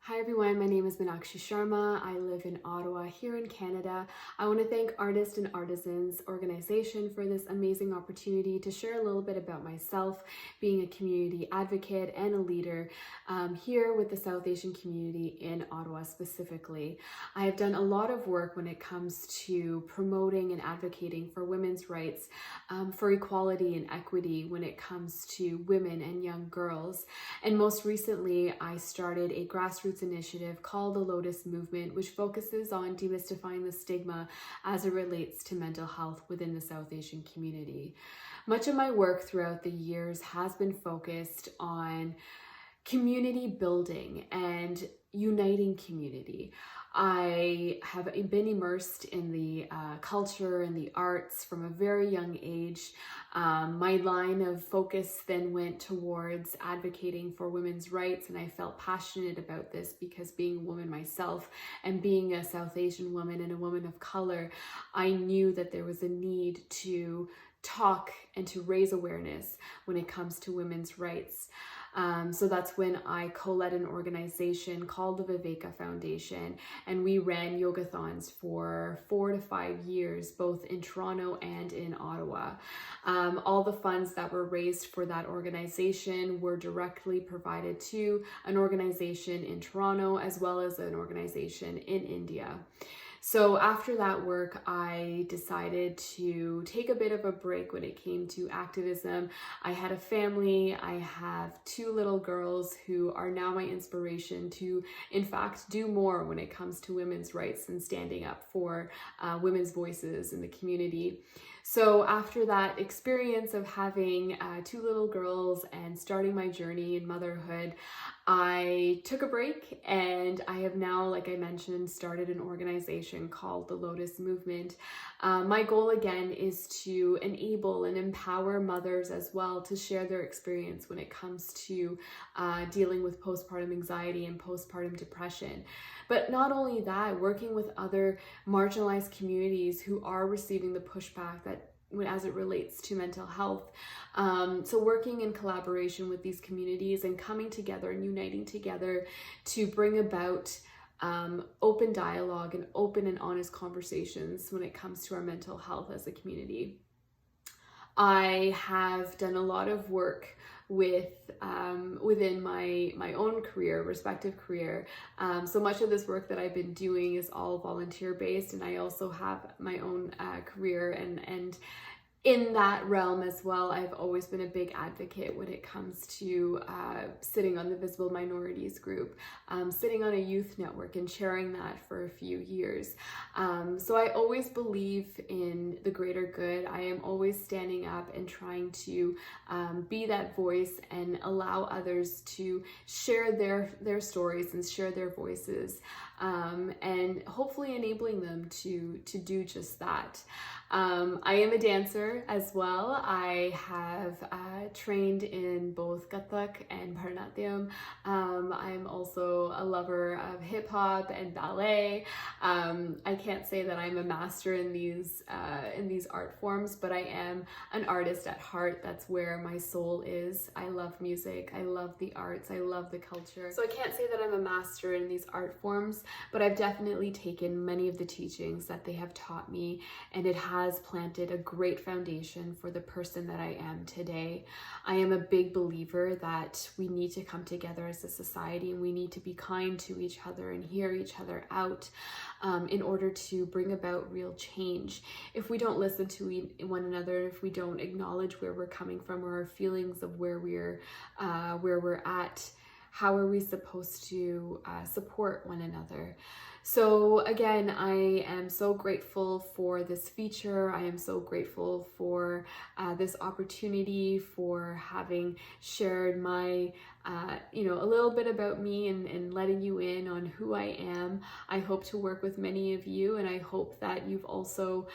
Hi everyone, my name is Meenaksh Sharma. I live in Ottawa here in Canada. I want to thank Artists and Artisans organization for this amazing opportunity to share a little bit about myself, being a community advocate and a leader here with the South Asian community in Ottawa specifically. I have done a lot of work when it comes to promoting and advocating for women's rights, for equality and equity when it comes to women and young girls. And most recently, I started a grassroots initiative called the Lotus Movement, which focuses on demystifying the stigma as it relates to mental health within the South Asian community. Much of my work throughout the years has been focused on community building and uniting community. I have been immersed in the culture and the arts from a very young age. My line of focus then went towards advocating for women's rights, and I felt passionate about this because being a woman myself and being a South Asian woman and a woman of color, I knew that there was a need to talk and to raise awareness when it comes to women's rights. So that's when I co-led an organization called the Viveka Foundation, and we ran yogathons for 4 to 5 years, both in Toronto and in Ottawa. All the funds that were raised for that organization were directly provided to an organization in Toronto as well as an organization in India. So after that work, I decided to take a bit of a break when it came to activism. I had a family. I have 2 little girls who are now my inspiration to, in fact, do more when it comes to women's rights and standing up for women's voices in the community. So after that experience of having 2 little girls and starting my journey in motherhood, I took a break, and I have now, like I mentioned, started an organization called the Lotus Movement. My goal again is to enable and empower mothers as well to share their experience when it comes to dealing with postpartum anxiety and postpartum depression. But not only that, working with other marginalized communities who are receiving the pushback that as it relates to mental health. So working in collaboration with these communities and coming together and uniting together to bring about open dialogue and open and honest conversations when it comes to our mental health as a community. I have done a lot of work within my own career, respective career. So much of this work that I've been doing is all volunteer based, and I also have my own career and in that realm as well. I've always been a big advocate when it comes to sitting on the Visible Minorities group, sitting on a youth network and chairing that for a few years. So I always believe in the greater good. I am always standing up and trying to be that voice and allow others to share their stories and share their voices, and hopefully enabling them to do just that. I am a dancer as well. I have trained in both Kathak and Bharatanatyam. I'm also a lover of hip hop and ballet. I can't say that I'm a master in these art forms, but I am an artist at heart. That's where my soul is. I love music. I love the arts. I love the culture. So I can't say that I'm a master in these art forms, but I've definitely taken many of the teachings that they have taught me, and it has planted a great foundation for the person that I am today. I am a big believer that we need to come together as a society, and we need to be kind to each other and hear each other out in order to bring about real change. If we don't listen to one another, if we don't acknowledge where we're coming from or our feelings of where we're at, how are we supposed to support one another? So again, I am so grateful for this feature. I am so grateful for this opportunity, for having shared my, a little bit about me and letting you in on who I am. I hope to work with many of you, and I hope that you've also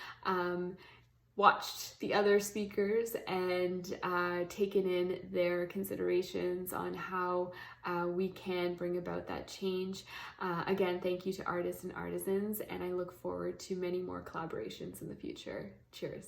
watched the other speakers and taken in their considerations on how we can bring about that change. Again, thank you to artists and artisans, and I look forward to many more collaborations in the future. Cheers.